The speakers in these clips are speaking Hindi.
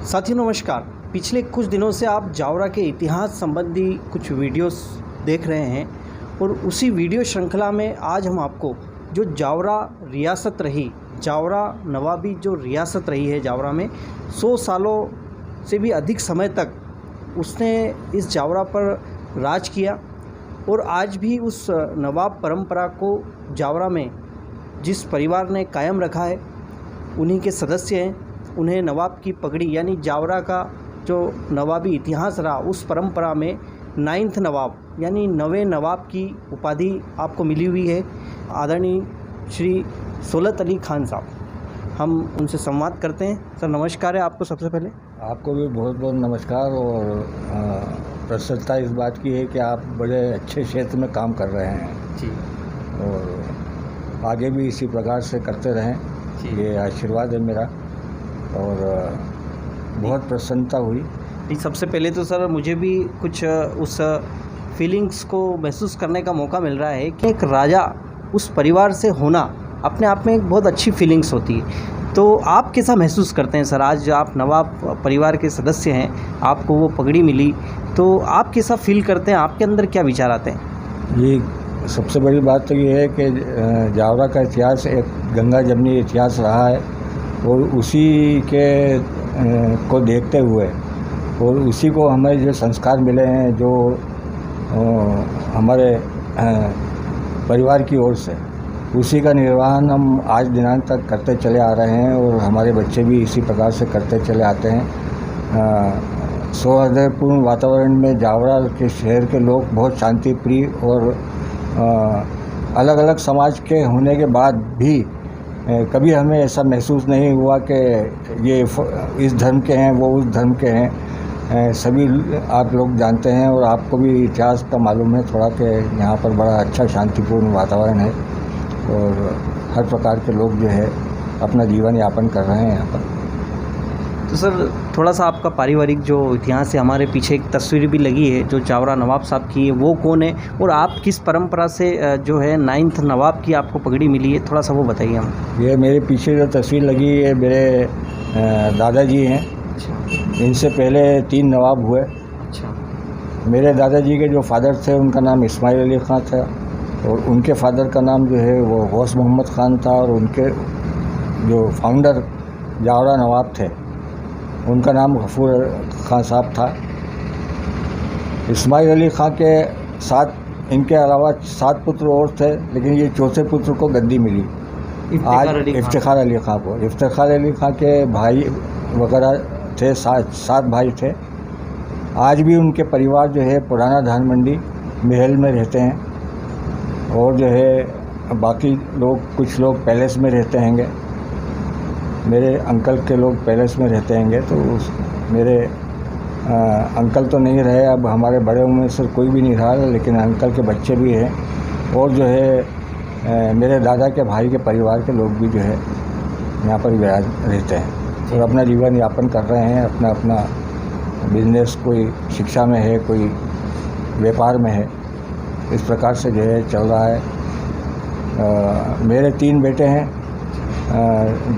साथियों नमस्कार। पिछले कुछ दिनों से आप जावरा के इतिहास संबंधी कुछ वीडियोस देख रहे हैं और उसी वीडियो श्रृंखला में आज हम आपको जो जावरा रियासत रही, जावरा नवाबी जो रियासत रही है जावरा में 100 सालों से भी अधिक समय तक उसने इस जावरा पर राज किया और आज भी उस नवाब परंपरा को जावरा में जिस परिवार ने कायम रखा है उन्हीं के सदस्य हैं। उन्हें नवाब की पगड़ी यानी जावरा का जो नवाबी इतिहास रहा उस परंपरा में 9th नवाब यानी 9वें नवाब की उपाधि आपको मिली हुई है। आदरणीय श्री सोलत अली खान साहब, हम उनसे संवाद करते हैं। सर नमस्कार है आपको। सबसे पहले आपको भी बहुत बहुत नमस्कार और प्रसन्नता इस बात की है कि आप बड़े अच्छे क्षेत्र में काम कर रहे हैं जी, और आगे भी इसी प्रकार से करते रहें, ये आशीर्वाद है मेरा और बहुत प्रसन्नता हुई। सबसे पहले तो सर मुझे भी कुछ उस फीलिंग्स को महसूस करने का मौका मिल रहा है कि एक राजा उस परिवार से होना अपने आप में एक बहुत अच्छी फीलिंग्स होती है। तो आप कैसा महसूस करते हैं सर? आज आप नवाब परिवार के सदस्य हैं, आपको वो पगड़ी मिली, तो आप कैसा फील करते हैं? आपके अंदर क्या विचार आते हैं? ये सबसे बड़ी बात तो ये है कि जावरा का इतिहास एक गंगा जमनी इतिहास रहा है और उसी के को देखते हुए और उसी को हमें जो संस्कार मिले हैं, जो हमारे परिवार की ओर से, उसी का निर्वहन हम आज दिनांक तक करते चले आ रहे हैं और हमारे बच्चे भी इसी प्रकार से करते चले आते हैं। सौहार्दपूर्ण वातावरण में जावरा के शहर के लोग बहुत शांति प्रिय और अलग अलग समाज के होने के बाद भी कभी हमें ऐसा महसूस नहीं हुआ कि ये इस धर्म के हैं, वो उस धर्म के हैं। सभी आप लोग जानते हैं और आपको भी इतिहास का मालूम है थोड़ा कि यहाँ पर बड़ा अच्छा शांतिपूर्ण वातावरण है और हर प्रकार के लोग जो है अपना जीवन यापन कर रहे हैं यहाँ पर। तो सर थोड़ा सा आपका पारिवारिक जो इतिहास है, हमारे पीछे एक तस्वीर भी लगी है जो जावरा नवाब साहब की है, वो कौन है और आप किस परंपरा से जो है 9th नवाब की आपको पगड़ी मिली है, थोड़ा सा वो बताइए हम। ये मेरे पीछे जो तस्वीर लगी है मेरे दादाजी हैं। अच्छा। इनसे पहले 3 नवाब हुए। अच्छा। मेरे दादाजी के जो फादर थे उनका नाम इस्माइल अली ख़ान था और उनके फादर का नाम जो है वो गौस मोहम्मद ख़ान था और उनके जो फाउंडर जावरा नवाब थे उनका नाम गफूर खान साहब था। इस्माइल अली ख़ान के साथ इनके अलावा 7 पुत्र और थे, लेकिन ये चौथे पुत्र को गद्दी मिली आज इफ्तिखार अली ख़ान को। इफ्तिखार अली ख़ान के भाई वगैरह थे, 7 भाई थे। आज भी उनके परिवार जो है पुराना धान मंडी महल में रहते हैं और जो है बाकी लोग, कुछ लोग पैलेस में रहते हैंगे। मेरे अंकल के लोग पैलेस में रहते हैंगे, तो मेरे अंकल तो नहीं रहे, अब हमारे बड़े उम्र से कोई भी नहीं रहा, लेकिन अंकल के बच्चे भी हैं और जो है मेरे दादा के भाई के परिवार के लोग भी जो है यहाँ पर रहते हैं और अपना जीवन यापन कर रहे हैं। अपना अपना बिजनेस, कोई शिक्षा में है, कोई व्यापार में है, इस प्रकार से जो है चल रहा है। मेरे 3 बेटे हैं,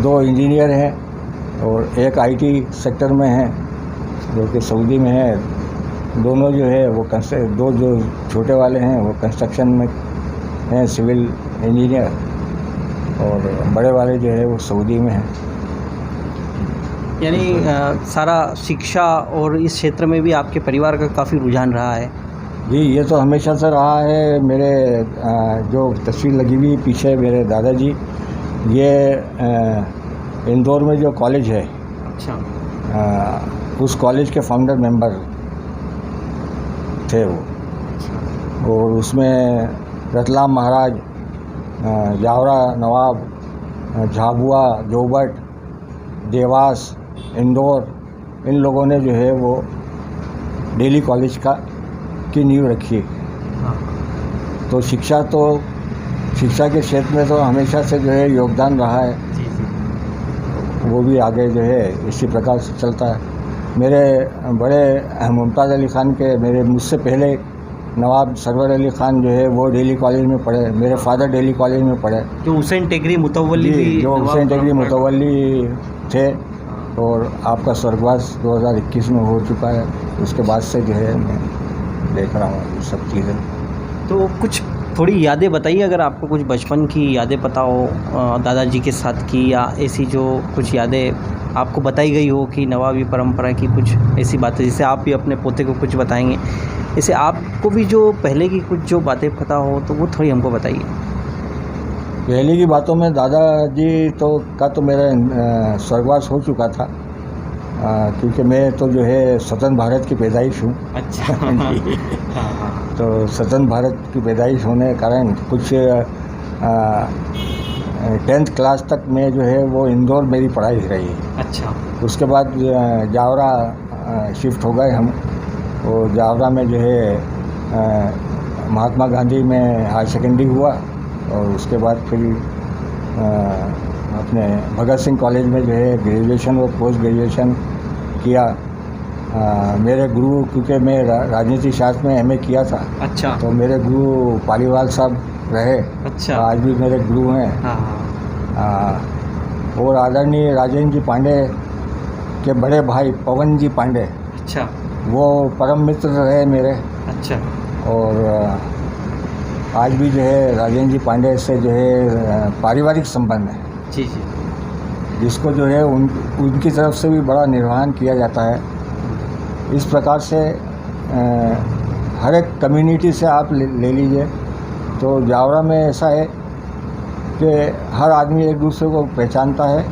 2 इंजीनियर हैं और एक आईटी सेक्टर में है जो कि सऊदी में है। दोनों जो है वो 2 जो छोटे वाले हैं वो कंस्ट्रक्शन में हैं, सिविल इंजीनियर, और बड़े वाले जो है वो सऊदी में हैं। यानी सारा शिक्षा और इस क्षेत्र में भी आपके परिवार का काफ़ी रुझान रहा है? जी, ये तो हमेशा से रहा है। मेरे जो तस्वीर लगी हुई पीछे मेरे दादाजी, ये इंदौर में जो कॉलेज है, अच्छा, उस कॉलेज के फाउंडर मेंबर थे वो, और उसमें रतलाम महाराज, जावरा नवाब, झाबुआ, जोबट, देवास, इंदौर, इन लोगों ने जो है वो दिल्ली कॉलेज की नींव रखी है। तो शिक्षा के क्षेत्र में तो हमेशा से जो है योगदान रहा है, वो भी आगे जो है इसी प्रकार से चलता है। मेरे बड़े मुमताज़ अली ख़ान के, मुझसे पहले नवाब सरवर अली ख़ान जो है वो दिल्ली कॉलेज में पढ़े। मेरे फादर दिल्ली कॉलेज में पढ़े। जो हुसैन टेकरी मुतवल्ली जो हुसैन टेकरी मुतवल्ली थे और आपका स्वर्गवास 2021 में हो चुका है। उसके बाद से जो है मैं देख रहा हूँ ये सब चीज़ें। तो कुछ थोड़ी यादें बताइए, अगर आपको कुछ बचपन की यादें पता हो दादाजी के साथ की, या ऐसी जो कुछ यादें आपको बताई गई हो कि नवाबी परंपरा की कुछ ऐसी बातें, जैसे आप भी अपने पोते को कुछ बताएंगे, ऐसे आपको भी जो पहले की कुछ जो बातें पता हो तो वो थोड़ी हमको बताइए। पहले की बातों में दादाजी तो मेरा स्वर्गवास हो चुका था, क्योंकि मैं तो जो है स्वतंत्र भारत की पैदाइश हूँ। अच्छा। तो स्वतंत्र भारत की पैदाइश होने के कारण कुछ 10th क्लास तक में जो है वो इंदौर मेरी पढ़ाई रही। अच्छा। उसके बाद जावरा शिफ्ट हो गए हम, और जावरा में जो है महात्मा गांधी में हायर सेकेंडरी हुआ, और उसके बाद फिर अपने भगत सिंह कॉलेज में जो है ग्रेजुएशन और पोस्ट ग्रेजुएशन किया। मेरे गुरु, क्योंकि मैं राजनीति शास्त्र में एमए किया था। अच्छा। तो मेरे गुरु पालीवाल साहब रहे। अच्छा। आज भी मेरे गुरु हैं। हाँ। और आदरणीय राजेंद्र जी पांडे के बड़े भाई पवन जी पांडे, अच्छा, वो परम मित्र रहे मेरे। अच्छा। और आज भी जो है राजेंद्र जी पांडे से जो है पारिवारिक संबंध है। जी जी। जिसको जो है उनकी तरफ से भी बड़ा निर्वहन किया जाता है। इस प्रकार से हर एक कम्युनिटी से आप ले लीजिए तो जावरा में ऐसा है कि हर आदमी एक दूसरे को पहचानता है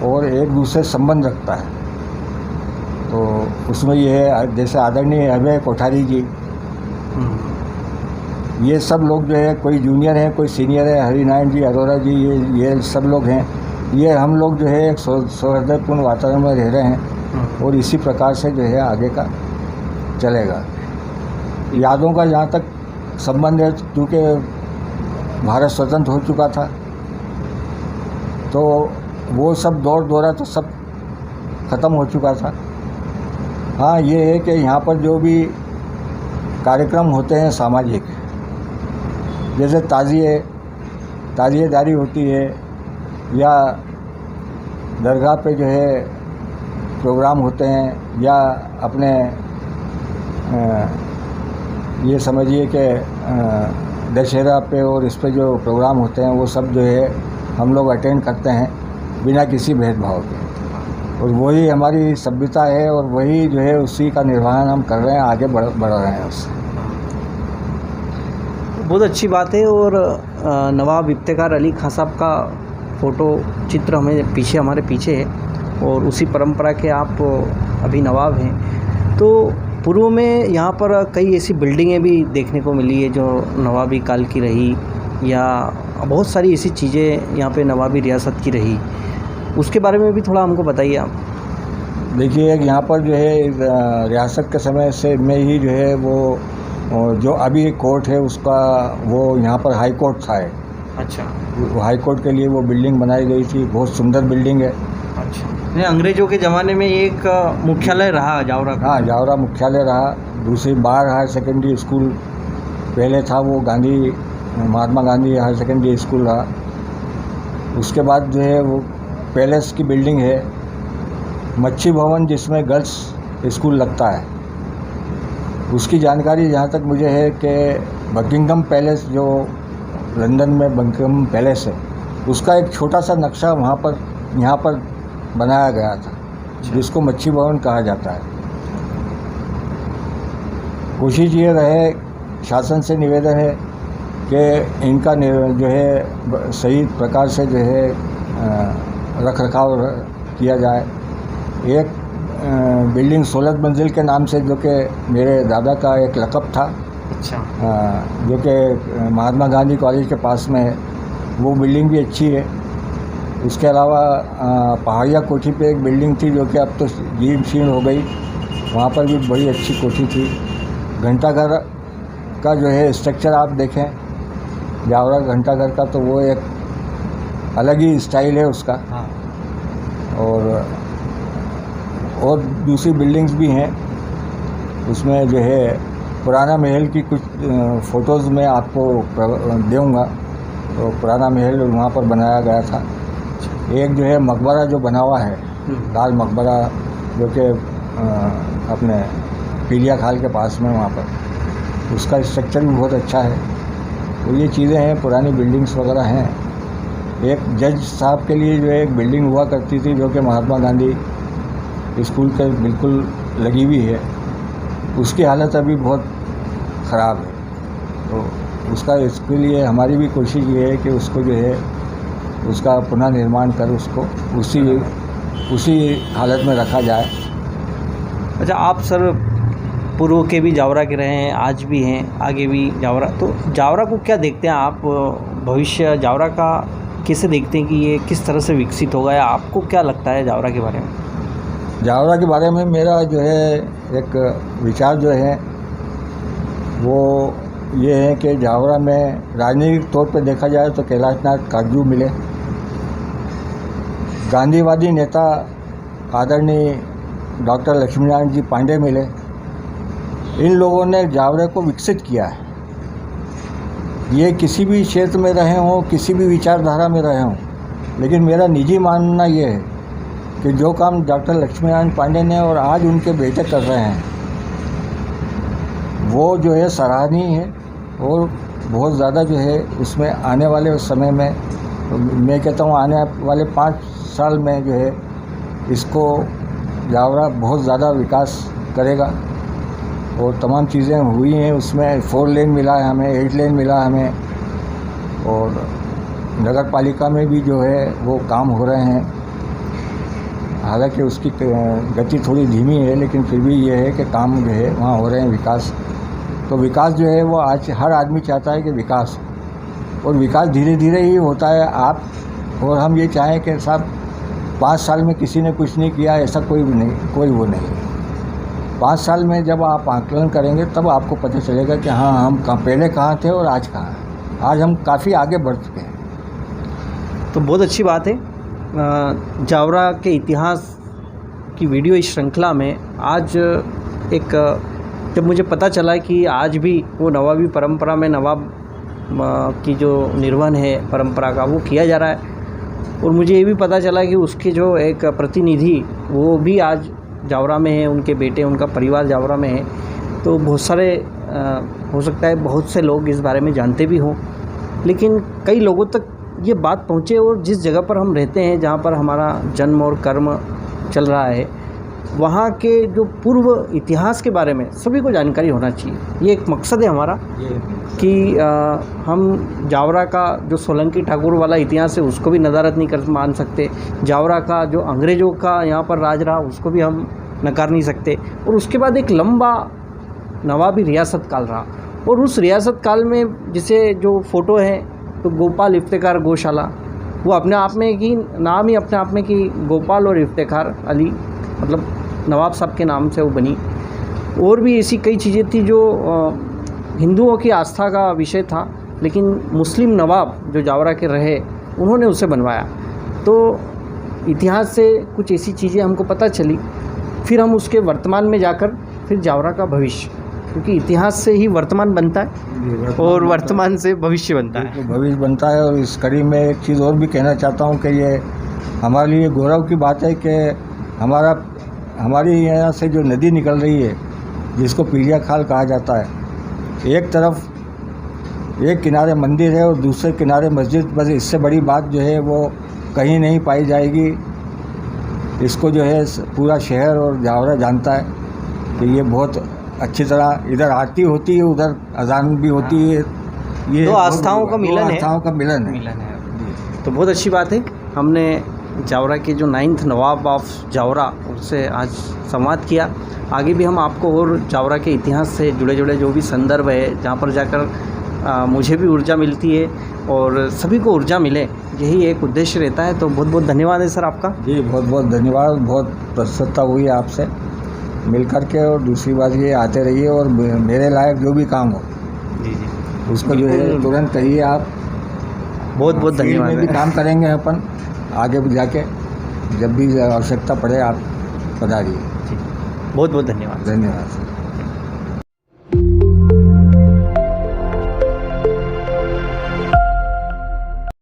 और एक दूसरे से संबंध रखता है। तो उसमें ये है, जैसे आदरणीय अभय कोठारी जी, ये सब लोग जो है, कोई जूनियर है कोई सीनियर है, हरिनारायण जी, अरोरा जी, ये सब लोग हैं। ये हम लोग जो है एक सौहार्दपूर्ण वातावरण में रह रहे हैं, और इसी प्रकार से जो है आगे का चलेगा। यादों का जहाँ तक संबंध है, क्योंकि भारत स्वतंत्र हो चुका था, तो वो सब दौर दौरा तो सब ख़त्म हो चुका था। हाँ, ये है कि यहाँ पर जो भी कार्यक्रम होते हैं सामाजिक, जैसे ताज़िएदारी होती है, या दरगाह पे जो है प्रोग्राम होते हैं, या अपने ये समझिए कि दशहरा पे और इस पे जो प्रोग्राम होते हैं वो सब जो है हम लोग अटेंड करते हैं बिना किसी भेदभाव के। और वही हमारी सभ्यता है, और वही जो है उसी का निर्वहन हम कर रहे हैं, आगे बढ़ रहे हैं उससे। बहुत अच्छी बात है। और नवाब इफ्तिखार अली खां साहब का फ़ोटो चित्र हमारे पीछे है, और उसी परंपरा के आप अभी नवाब हैं। तो पूर्व में यहाँ पर कई ऐसी बिल्डिंगें भी देखने को मिली है जो नवाबी काल की रही, या बहुत सारी ऐसी चीज़ें यहाँ पे नवाबी रियासत की रही, उसके बारे में भी थोड़ा हमको बताइए आप। देखिए, यहाँ पर जो है रियासत के समय से में ही जो है वो जो अभी कोर्ट है उसका, वो यहाँ पर हाई कोर्ट था। अच्छा। वो हाई कोर्ट के लिए वो बिल्डिंग बनाई गई थी, बहुत सुंदर बिल्डिंग है। अच्छा। नहीं, अंग्रेज़ों के ज़माने में एक मुख्यालय रहा जावरा का। हाँ, जावरा मुख्यालय रहा। दूसरी बार हायर सेकेंडरी स्कूल पहले था, वो Mahatma Gandhi higher secondary school रहा। उसके बाद जो है वो पैलेस की बिल्डिंग है, मच्छी भवन, जिसमें गर्ल्स स्कूल लगता है। उसकी जानकारी जहाँ तक मुझे है कि बकिंगम पैलेस, जो लंदन में बकिंगम पैलेस है, उसका एक छोटा सा नक्शा यहाँ पर बनाया गया था, जिसको मच्छी भवन कहा जाता है। कोशिश ये रहे, शासन से निवेदन है कि इनका जो है सही प्रकार से जो है रख रखाव किया जाए। एक बिल्डिंग 16 मंजिल के नाम से, जो कि मेरे दादा का एक लक़ब था। अच्छा। जो कि महात्मा गांधी कॉलेज के पास में है, वो बिल्डिंग भी अच्छी है। उसके अलावा पहाड़िया कोठी पे एक बिल्डिंग थी जो कि अब तो जीर्ण शीर्ण हो गई, वहाँ पर भी बड़ी अच्छी कोठी थी। घंटाघर का जो है स्ट्रक्चर आप देखें, जावरा घंटाघर का, तो वो एक अलग ही स्टाइल है उसका। हाँ। और दूसरी बिल्डिंग्स भी हैं। उसमें जो है पुराना महल की कुछ फ़ोटोज़ मैं आपको दूँगा। तो पुराना महल वहाँ पर बनाया गया था। एक जो है मकबरा जो बना हुआ है, लाल मकबरा जो कि अपने पीलिया खाल के पास में वहाँ पर, उसका स्ट्रक्चर भी बहुत अच्छा है। तो ये चीज़ें हैं, पुरानी बिल्डिंग्स वगैरह हैं। एक जज साहब के लिए जो है एक बिल्डिंग हुआ करती थी जो कि महात्मा गांधी स्कूल के बिल्कुल लगी हुई है, उसकी हालत अभी बहुत ख़राब है। तो उसका इसके लिए हमारी भी कोशिश ये है कि उसको जो है उसका पुनः निर्माण कर उसको उसी हालत में रखा जाए। अच्छा, आप सर पूर्व के भी जावरा के रहे हैं, आज भी हैं, आगे भी जावरा, तो जावरा को क्या देखते हैं आप? भविष्य जावरा का कैसे देखते हैं कि ये किस तरह से विकसित होगा, या आपको क्या लगता है जावरा के बारे में? जावरा के बारे में मेरा जो है एक विचार जो है वो ये है कि जावरा में राजनीतिक तौर पे देखा जाए तो कैलाशनाथ कागजू मिले, गांधीवादी नेता आदरणीय डॉक्टर लक्ष्मीनारायण जी पांडे मिले। इन लोगों ने जावरे को विकसित किया है। ये किसी भी क्षेत्र में रहे हों, किसी भी विचारधारा में रहे हों, लेकिन मेरा निजी मानना ये है कि जो काम डॉक्टर लक्ष्मीनारायण पांडे ने और आज उनके बेटे कर रहे हैं वो जो है सराहनीय है। और बहुत ज़्यादा जो है उसमें आने वाले समय में, मैं कहता हूँ आने वाले 5 साल में जो है इसको जावरा बहुत ज़्यादा विकास करेगा। और तमाम चीज़ें हुई हैं उसमें, 4 लेन मिला है हमें, 8 लेन मिला है हमें, और नगर पालिका में भी जो है वो काम हो रहे हैं। हालांकि उसकी गति थोड़ी धीमी है, लेकिन फिर भी ये है कि काम जो है वहाँ हो रहे हैं, विकास। तो विकास जो है वो आज हर आदमी चाहता है कि विकास, और विकास धीरे धीरे ही होता है। आप और हम ये चाहें कि साहब 5 साल में किसी ने कुछ नहीं किया, ऐसा कोई भी नहीं, कोई वो नहीं। 5 साल में जब आप आकलन करेंगे तब आपको पता चलेगा कि हाँ हम पहले कहाँ थे और आज कहाँ हैं। आज हम काफ़ी आगे बढ़ चुके हैं। तो बहुत अच्छी बात है। जावरा के इतिहास की वीडियो इस श्रृंखला में आज जब मुझे पता चला कि आज भी वो नवाबी परंपरा में नवाब की जो निर्वहन है परंपरा का वो किया जा रहा है, और मुझे ये भी पता चला कि उसके जो एक प्रतिनिधि वो भी आज जावरा में है, उनके बेटे, उनका परिवार जावरा में है। तो बहुत सारे हो सकता है बहुत से लोग इस बारे में जानते भी हों, लेकिन कई लोगों तक ये बात पहुँचे, और जिस जगह पर हम रहते हैं, जहाँ पर हमारा जन्म और कर्म चल रहा है, वहाँ के जो पूर्व इतिहास के बारे में सभी को जानकारी होना चाहिए। ये एक मकसद है हमारा कि हम जावरा का जो सोलंकी ठाकुर वाला इतिहास है उसको भी नदारत नहीं कर मान सकते। जावरा का जो अंग्रेज़ों का यहाँ पर राज रहा उसको भी हम नकार नहीं सकते। और उसके बाद एक लंबा नवाबी रियासत काल रहा, और उस रियासत काल में जिसे जो फ़ोटो है तो गोपाल इफ्तिखार गौशाला, वो अपने आप में कि नाम ही अपने आप में कि गोपाल और इफ्तिखार अली, मतलब नवाब साहब के नाम से वो बनी। और भी ऐसी कई चीज़ें थी जो हिंदुओं की आस्था का विषय था, लेकिन मुस्लिम नवाब जो जावरा के रहे उन्होंने उसे बनवाया। तो इतिहास से कुछ ऐसी चीज़ें हमको पता चली, फिर हम उसके वर्तमान में जाकर फिर जावरा का भविष्य, क्योंकि इतिहास से ही वर्तमान बनता है और वर्तमान से भविष्य बनता है। तो भविष्य बनता है। और इस कड़ी में एक चीज़ और भी कहना चाहता हूँ कि ये हमारे लिए गौरव की बात है कि हमारी यहाँ से जो नदी निकल रही है जिसको पीलिया खाल कहा जाता है, एक तरफ एक किनारे मंदिर है और दूसरे किनारे मस्जिद, बस इससे बड़ी बात जो है वो कहीं नहीं पाई जाएगी। इसको जो है पूरा शहर और जावरा जानता है कि ये बहुत अच्छी तरह इधर आरती होती है, उधर अजान भी होती है। ये दो आस्थाओं का मिलन है। आस्थाओं का मिलन है। तो बहुत अच्छी बात है। हमने जावरा के जो 9th नवाब ऑफ जावरा उससे आज संवाद किया। आगे भी हम आपको और जावरा के इतिहास से जुड़े जो भी संदर्भ है, जहाँ पर जाकर मुझे भी ऊर्जा मिलती है और सभी को ऊर्जा मिले, यही एक उद्देश्य रहता है। तो बहुत बहुत धन्यवाद है सर आपका। जी बहुत बहुत धन्यवाद। बहुत प्रसन्नता हुई आपसे मिल कर के, और दूसरी बात ये आते रहिए और मेरे लायक जो भी काम हो जी उसको जो है तुरंत कहिए आप। बहुत बहुत धन्यवाद। में भी काम करेंगे अपन आगे जाके, जब भी आवश्यकता पड़े आप पधारिए। बहुत बहुत धन्यवाद। धन्यवाद।